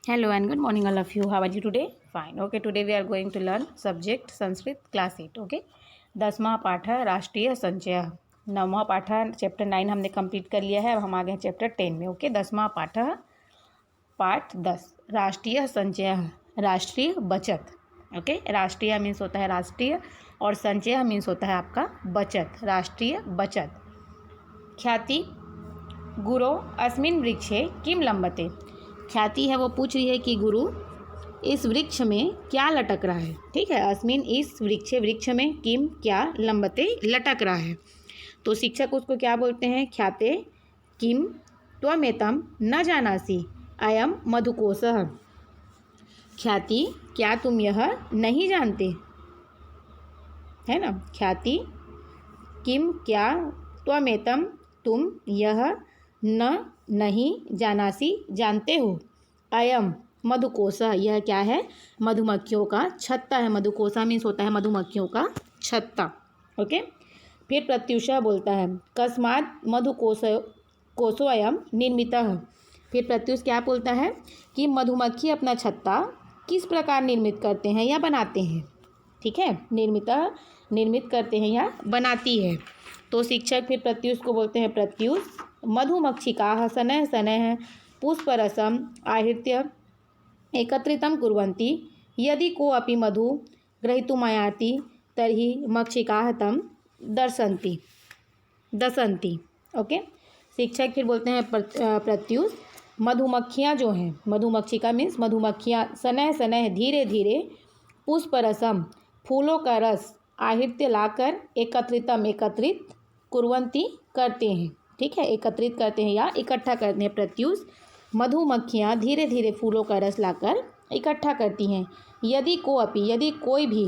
Hello and good morning all of you. How are you today? Fine. Okay, today we are going to learn subject Sanskrit class 8. Okay. 10वां पाठ है राष्ट्रीय संचय। 9वां पाठ है chapter 9 हमने complete कर लिया है। अब हम आ गए चैप्टर 10 में। ओके, 10वां पाठ है पाठ 10 राष्ट्रीय संचय, राष्ट्रीय बचत। ओके, राष्ट्रीय मीन्स होता है राष्ट्रीय और संचय मीन्स होता है आपका बचत, राष्ट्रीय बचत। ख्याति गुरो अस्मिन् वृक्षे किम लंबते। ख्याति है वो पूछ रही है कि गुरु इस वृक्ष में क्या लटक रहा है। ठीक है, अस्मिन इस वृक्षे, वृक्ष में, किम क्या, लंबते लटक रहा है। तो शिक्षक उसको क्या बोलते हैं, ख्याते किम त्वमेतम न जानासि अयम मधुकोशः। ख्याति क्या तुम यह नहीं जानते, है ना। ख्याति किम क्या त्वमेतम तुम यह न नहीं जानासी जानते हो, अयम मधुकोशा यह क्या है, मधुमक्खियों का छत्ता है। मधुकोशा मीन्स होता है मधुमक्खियों का छत्ता। ओके, फिर प्रत्युषा बोलता है कस्मात् मधुकोशोऽयं निर्मितः। फिर प्रत्युष क्या बोलता है कि मधुमक्खी अपना छत्ता किस प्रकार निर्मित करते हैं या बनाते हैं। ठीक है, निर्मित करते हैं या बनाती है। तो शिक्षक फिर प्रत्युष को बोलते हैं प्रत्युष मधुमक्षिकाः शनैः शनैः पुष्परसम् आहृत्य एकत्रितं कुर्वन्ति यदि कोऽपि मधु ग्रहीतुमायाति तर्हि मक्षिकाः तं दशन्ति। ओके, शिक्षक फिर बोलते हैं प्रत्युष मधुमक्खियाँ जो हैं, मधुमक्षिका मीन्स मधुमक्खियाँ, शनैः शनैः धीरे धीरे, पुष्परसम फूलों का रस, आहृत्य लाकर, एकत्रित कुर्वन्ति करते हैं। ठीक है, एकत्रित करते हैं या इकट्ठा करते हैं। प्रत्युष मधुमक्खियाँ धीरे धीरे फूलों का रस लाकर इकट्ठा करती हैं। यदि कोई भी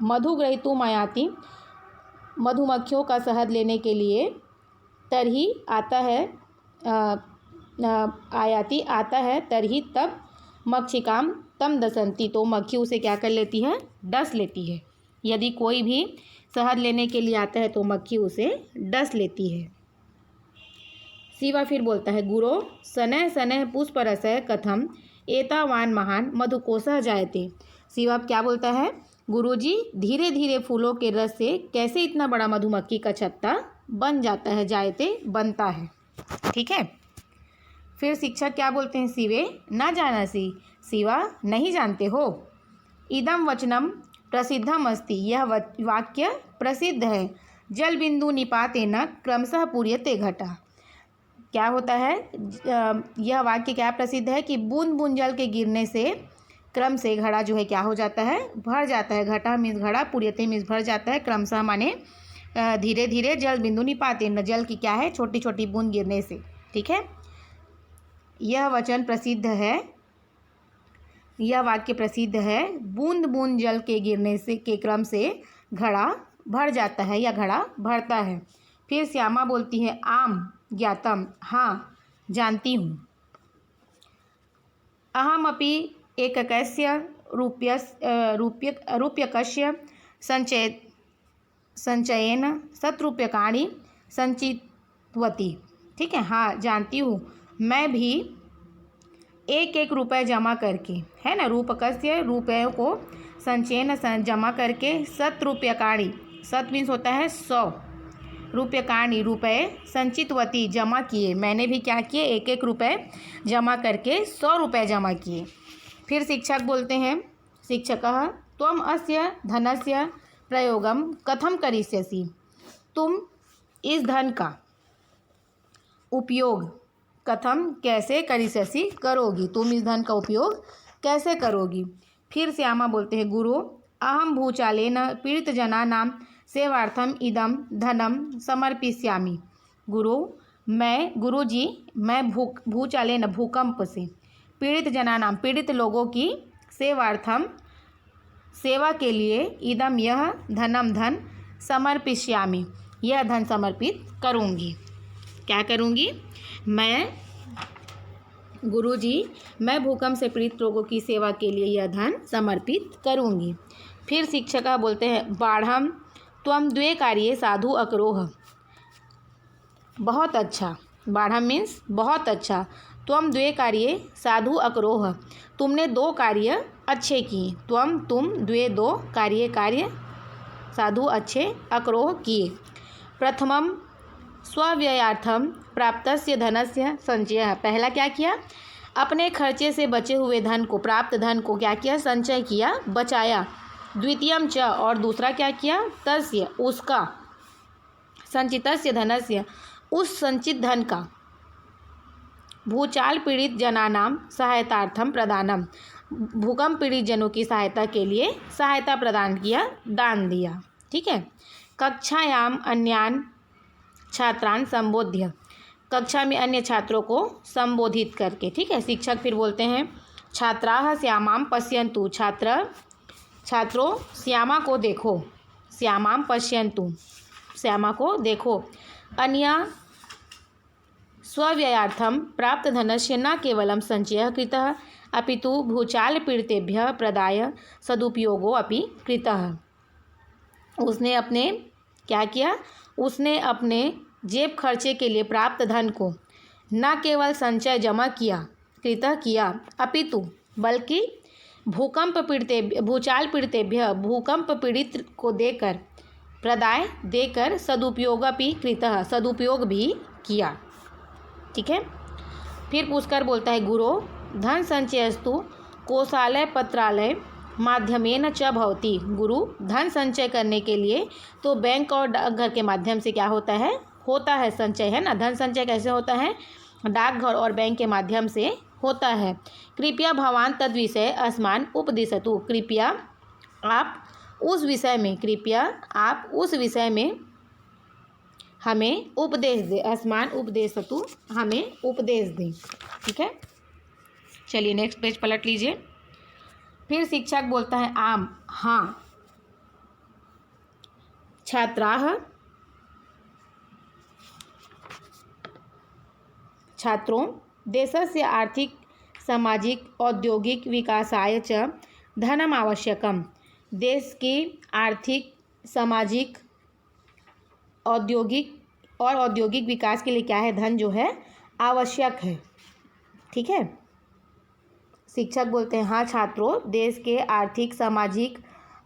मधु ग्रहीतुमायाति मधुमक्खियों का शहद लेने के लिए, तरही आता है तरही तब मक्षिकाम तम दसंती, तो मक्खी उसे क्या कर लेती है, डस लेती है। यदि कोई भी शहद लेने के लिए आता है तो मक्खी उसे डस लेती है। शिवा फिर बोलता है गुरो शनैः शनैः पुष्परसः कथम एतावान महान मधुकोशः जायते। शिवा क्या बोलता है, गुरुजी धीरे धीरे फूलों के रस से कैसे इतना बड़ा मधुमक्खी का छत्ता बन जाता है, जायते बनता है। ठीक है, फिर शिक्षक क्या बोलते हैं, शिवे न जानासि, शिवा नहीं जानते हो। इदम वचनम प्रसिद्धम अस्ति, यह वाक्य प्रसिद्ध है। जल बिंदु निपातेन क्रमशः पूर्यते घटा। क्या होता है, यह वाक्य क्या प्रसिद्ध है कि बूंद बूंद जल के गिरने से क्रम से घड़ा जो है क्या हो जाता है, भर जाता है। घटा मीन्स घड़ा, पूर्यते मीन्स भर जाता है, क्रमशः माने धीरे धीरे, जल बिंदु निपातेन जल की क्या है, छोटी छोटी बूंद गिरने से। ठीक है, यह वचन प्रसिद्ध है, यह वाक्य प्रसिद्ध है। बूंद बूंद जल के गिरने से के क्रम से घड़ा भर जाता है या घड़ा भरता है। फिर श्यामा बोलती है आम ज्ञातम, हाँ जानती हूँ। अहमपि एककस्य रूप्यकस्य संचयेन शतरूप्यकाणि संचितवती। ठीक है, हाँ जानती हूँ, मैं भी एक रुपये जमा करके, है ना, रूपकस्य रुपयों को, संचयन जमा करके, शतरूप्यकाणि, शत मीन्स होता है 100, रूप्यकाणि रुपये, संचितवती जमा किए, मैंने भी क्या किए, एक रुपये जमा करके 100 रुपये जमा किए। फिर शिक्षक बोलते हैं, शिक्षकः त्वम अस्य धनस्य प्रयोगम कथम करिष्यसि। तुम इस धन का उपयोग कथम कैसे करिष्यसि करोगी, तुम इस धन का उपयोग कैसे करोगी। फिर श्यामा बोलते हैं गुरु अहम भूचालेन पीड़ित जनानां सेवार्थम इदम धनम समर्पिष्यामि। गुरुजी मैं भूचालेन भूकंप से, पीड़ित लोगों की सेवार्थम सेवा के लिए, इदम यह धनम धन, समर्पिष्यामि यह धन समर्पित करूँगी। क्या करूँगी, गुरुजी मैं भूकंप से पीड़ित लोगों की सेवा के लिए यह धन समर्पित करूँगी। फिर शिक्षका बोलते हैं बाढ़म त्वम द्वे कार्ये साधु अकरोह। बहुत अच्छा, बाढ़म मीन्स बहुत अच्छा, त्वम द्वे कार्ये साधु अकरोह, तुमने 2 कार्य अच्छे किए। तुम द्वे 2 कार्य साधु अच्छे अकरोह किए। प्रथमम स्वव्ययार्थम प्राप्तस्य धनस्य संचयः, पहला क्या किया, अपने खर्चे से बचे हुए धन को, प्राप्त धन को क्या किया, संचय किया, बचाया। द्वितीयम च, और दूसरा क्या किया, तस्य, उसका, संचितस्य धनस्य, उस संचित धन का, भूचाल पीड़ित जनानाम सहायतार्थम प्रदानम, भूकंप पीड़ित जनों की सहायता के लिए सहायता प्रदान किया, दान दिया। ठीक है। कक्षायाम अन्यान छात्रान संबोध्य, कक्षा में अन्य छात्रों को संबोधित करके। ठीक है। शिक्षक फिर बोलते हैं, छात्राः श्यामां पश्यन्तु, छात्रों श्यामा को देखो, श्यामां पश्यन्तु, श्यामा को देखो। अन्य स्वव्ययार्थम प्राप्त धनस्य न केवलं संचयः कृतः अपितु भूचाल पीड़ितेभ्यः प्रदाय सदुपयोगो अपि कृतः, उसने अपने क्या किया, उसने अपने जेब खर्चे के लिए प्राप्त धन को न केवल संचय जमा किया, कृतः किया, अपितु बल्कि भूचाल पीड़ितेभ्यः, भूकंप पीड़ित को देकर, प्रदाय देकर, सदुपयोग भी कृतः, सदुपयोग भी किया। ठीक है। फिर पूछकर बोलता है, गुरो धन संचयस्तु कोषालय पत्रालय माध्यमेन च भवति, गुरु धन संचय करने के लिए तो बैंक और डाकघर के माध्यम से क्या होता है संचय, है ना। धन संचय कैसे होता है, डाकघर और बैंक के माध्यम से होता है। कृपया भवान तद विषय अस्मान उपदिशतु, कृपया आप उस विषय में हमें उपदेश दें, अस्मान उपदेशतु, हमें उपदेश दें। ठीक है। चलिए नेक्स्ट पेज पलट लीजिए। फिर शिक्षक बोलता है, आम, हाँ, छात्रों देशस्य आर्थिक सामाजिक औद्योगिक विकासाय च धनम आवश्यकम, देश की आर्थिक सामाजिक औद्योगिक विकास के लिए क्या है, धन जो है आवश्यक है। ठीक है। शिक्षक बोलते हैं, हाँ छात्रों, देश के आर्थिक सामाजिक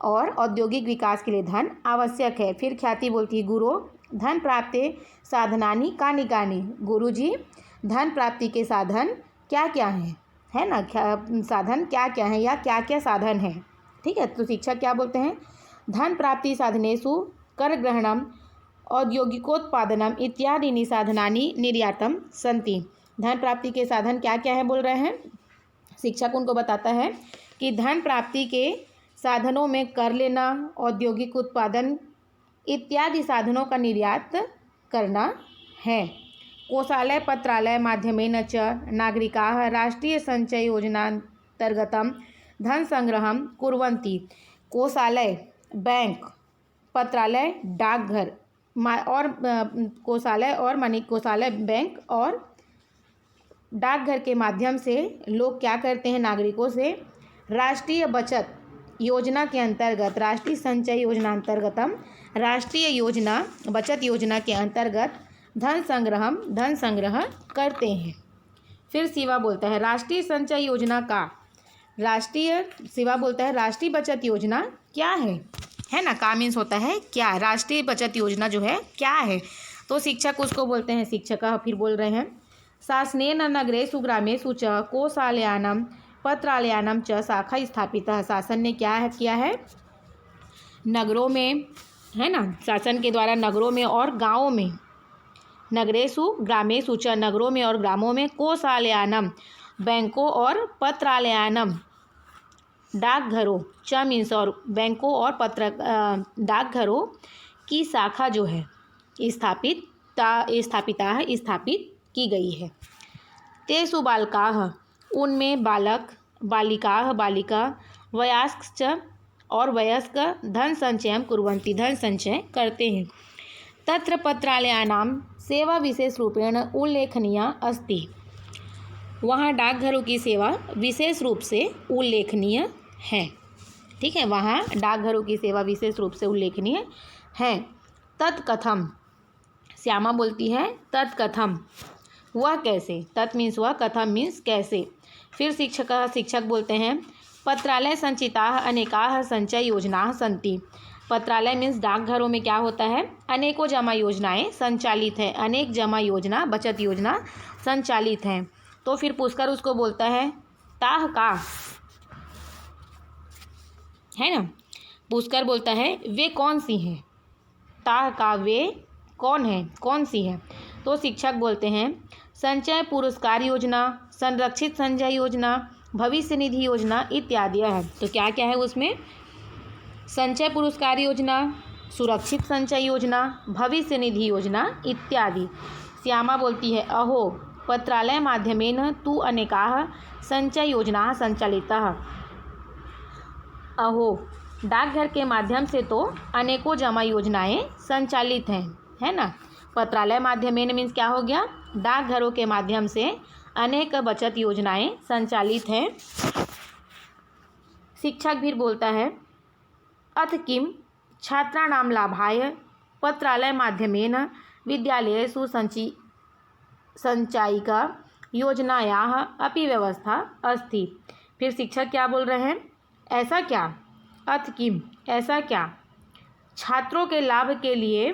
और औद्योगिक विकास के लिए धन आवश्यक है। फिर ख्याति बोलती है, गुरु धन प्राप्ति साधनानि कानि कानि, गुरुजी धन प्राप्ति के साधन क्या क्या हैं, है ना, साधन क्या क्या हैं या क्या क्या साधन हैं। ठीक है। तो शिक्षक क्या बोलते हैं, धन प्राप्ति साधनेषु कर ग्रहणम औद्योगिकोत्पादनम इत्यादि साधनानि निर्यातम संति, धन प्राप्ति के साधन क्या क्या है बोल रहे हैं। शिक्षक उनको बताता है कि धन प्राप्ति के साधनों में कर लेना, औद्योगिक उत्पादन इत्यादि साधनों का निर्यात करना है। कोषालय पत्रालय माध्यमेन च नागरिकाः राष्ट्रीय संचय योजनान्तर्गतं धन संग्रहं कुर्वन्ति, कोषालय बैंक, पत्रालय डाकघर और कोषालय बैंक और डाकघर के माध्यम से लोग क्या करते हैं, नागरिकों से राष्ट्रीय बचत योजना के अंतर्गत, राष्ट्रीय संचय योजना अंतर्गतम, राष्ट्रीय बचत योजना के अंतर्गत धन संग्रह करते हैं। फिर शिवा बोलता है, राष्ट्रीय बचत योजना क्या है ना, का मीन्स होता है क्या, राष्ट्रीय बचत योजना जो है क्या है। तो शिक्षक उसको बोलते हैं, शिक्षक फिर बोल रहे हैं, शासनेन नगरेषु ग्रामेषु च कोषालयानां पत्रालयानां च शाखा स्थापितः, शासन ने क्या किया है, नगरों में, है ना, शासन के द्वारा नगरों में और गाँवों में, नगरेषु ग्रामेषु च, नगरों में और ग्रामों में, कोषालयानां बैंकों और पत्रालयानां डाकघरों, च मीन्स और बैंकों और डाकघरों की शाखा जो है स्थापित की गई है। तेषु बालकाः, उनमें बालक बालिकाः बालिका वयस्क और वयस्क धन संचयं कुर्वन्ति, धन संचय करते हैं। तत्र पत्रालयानां सेवा विशेष रूपेण उल्लेखनीया अस्ति, वहाँ डाकघरों की सेवा विशेष रूप से उल्लेखनीय है। ठीक है, वहाँ डाकघरों की सेवा विशेष रूप से उल्लेखनीय है। तत्कथम, श्यामा बोलती है, तत्कथम वह कैसे, तत् मीन्स वह, कथम मीन्स कैसे। फिर शिक्षक बोलते हैं पत्रालय संचिताः अनेकाः संचय योजनाः सन्ति। पत्रालय मीन्स डाकघरों में क्या होता है, अनेकों जमा योजनाएं संचालित है, अनेक जमा योजना बचत योजना संचालित हैं। तो फिर पूछकर उसको बोलता है ताह का, है ना, पूछकर बोलता है वे कौन सी हैं, ताह का वे कौन है, कौन सी है। तो शिक्षक बोलते हैं संचय पुरस्कार योजना, संरक्षित संचय योजना, भविष्य निधि योजना इत्यादि है। तो क्या क्या है उसमें, संचय पुरस्कार योजना, सुरक्षित संचय योजना, भविष्य निधि योजना इत्यादि। श्यामा बोलती है अहो पत्रालय माध्यमेन तु अनेकाः संचय योजनाः संचालिताः। अहो डाकघर के माध्यम से तो अनेकों जमा योजनाएं संचालित हैं, है ना। पत्रालय माध्यमेन मीन्स क्या हो गया, डाकघरों के माध्यम से अनेक बचत योजनाएं संचालित हैं। शिक्षक भी बोलता है अथ किम छात्राणां लाभाय पत्रालय माध्यमेन विद्यालयेषु संचायिका योजनायाः अपि व्यवस्था अस्ति। फिर शिक्षक क्या बोल रहे हैं, ऐसा क्या, अथ किम ऐसा क्या, छात्रों के लाभ के लिए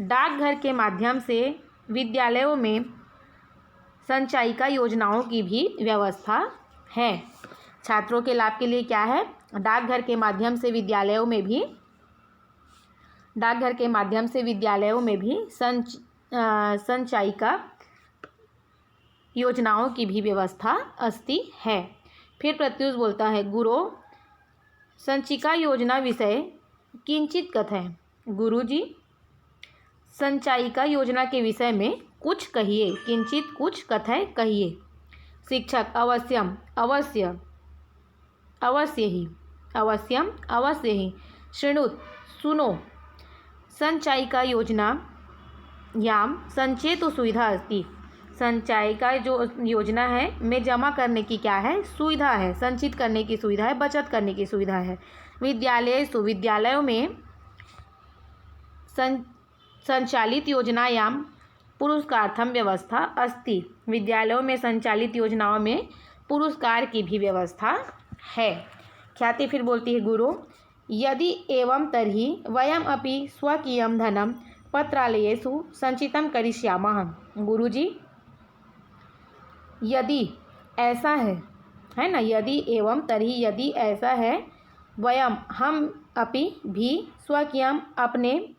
डाकघर के माध्यम से विद्यालयों में संचायिका योजनाओं की भी व्यवस्था है। छात्रों के लाभ के लिए क्या है, डाकघर के माध्यम से विद्यालयों में भी संचायिका योजनाओं की भी व्यवस्था अस्ति है। फिर प्रत्युष बोलता है गुरु संचिका योजना विषय किंचित कथय। गुरुजी संचायिका योजना के विषय में कुछ कहिए, किंचित कुछ कथय कहिए। शिक्षक अवश्यम अवश्य, अवश्य ही, अवश्यम अवश्य ही, शृणुत सुनो, संचायिका योजना याम संचेतु सुविधा अस्ति। संचायिका जो योजना है में जमा करने की क्या है, सुविधा है, संचित करने की सुविधा है, बचत करने की सुविधा है। विद्यालयों में संचालित योजनायाम पुरस्कार्थम व्यवस्था अस्ति। विद्यालयों में संचालित योजनाओं में पुरस्कार की भी व्यवस्था है। ख्याति फिर बोलती है गुरु यदि एवं तर्हि वयम अपि स्वकीयं धनं पत्रालयेषु संचितं करिष्यामः। गुरुजी यदि ऐसा है ना, यदि एवं तर्हि यदि ऐसा है, वयम हम अपि भी स्वकीयं अपने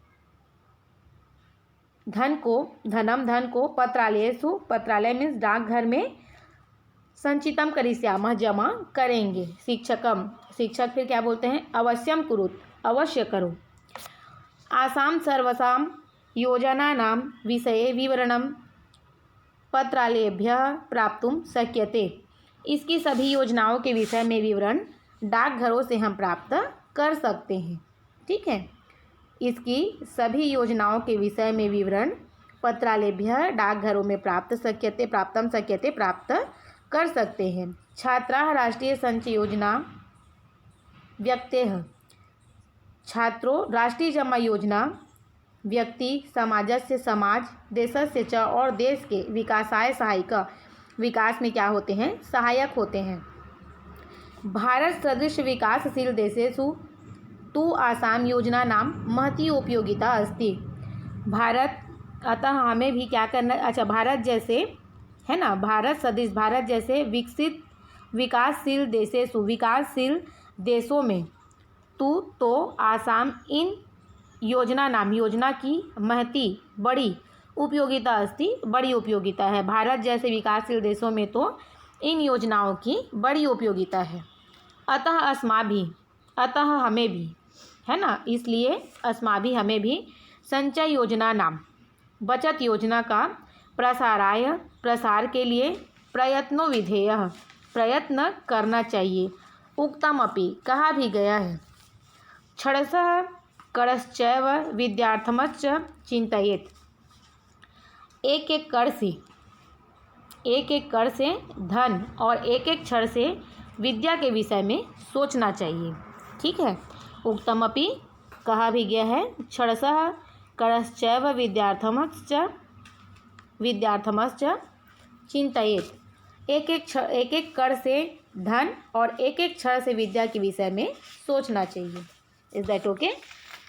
धन को पत्रालयेषु, पत्रालय मीन्स डाकघर में, संचितम करिष्यामः जमा करेंगे। शिक्षक फिर क्या बोलते हैं अवश्यम कुरुत अवश्य करो। आसाम सर्वसाम योजनानां विषये विवरणं पत्रालयेभ्यः प्राप्तुं शक्यते। इसकी सभी योजनाओं के विषय में विवरण डाकघरों से हम प्राप्त कर सकते हैं। ठीक है, इसकी सभी योजनाओं के विषय में विवरण पत्रालयेभ्यः डाकघरों में प्राप्त कर सकते हैं। छात्राः राष्ट्रीय संचय योजना व्यक्तेः, छात्रों राष्ट्रीय जमा योजना व्यक्ति समाजस्य समाज देशस्य च और देश के विकासाय सहायक, विकास में क्या होते हैं, सहायक होते हैं। भारत सदृश विकासशील देशेषु तु आसाम योजना नाम महती उपयोगिता अस्ति। भारत, अतः हमें भी क्या करना, अच्छा भारत जैसे है ना, भारत सदृश, भारत जैसे विकसित विकासशील देशों में तो आसाम इन योजना की महती बड़ी उपयोगिता अस्ति, बड़ी उपयोगिता है। भारत जैसे विकासशील देशों में तो इन योजनाओं की बड़ी उपयोगिता है। अतः अतः हमें भी, है ना, इसलिए अस्माभि हमें भी संचय योजना नाम बचत योजना का प्रसार के लिए प्रयत्न करना चाहिए। उक्तम अपि कहा भी गया है। क्षणशः करश्चैव विद्यार्थमश्च चिंतयेत्। एक एक कर से धन और एक एक क्षण से विद्या के विषय में सोचना चाहिए। ठीक है, उक्तमपि कहा भी गया है। क्षणशः करश्चैव विद्यार्थमश्च चिंतयेत, एक एक कण से धन और एक एक क्षण से विद्या के विषय में सोचना चाहिए। Is that okay?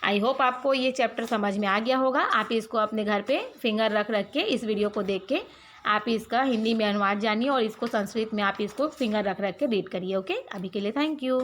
I hope आपको ये चैप्टर समझ में आ गया होगा। आप इसको अपने घर पे फिंगर रख के इस वीडियो को देख के आप इसका हिंदी में अनुवाद जानिए और इसको संस्कृत में आप इसको फिंगर रख के रीड करिए। ओके, अभी के लिए थैंक यू।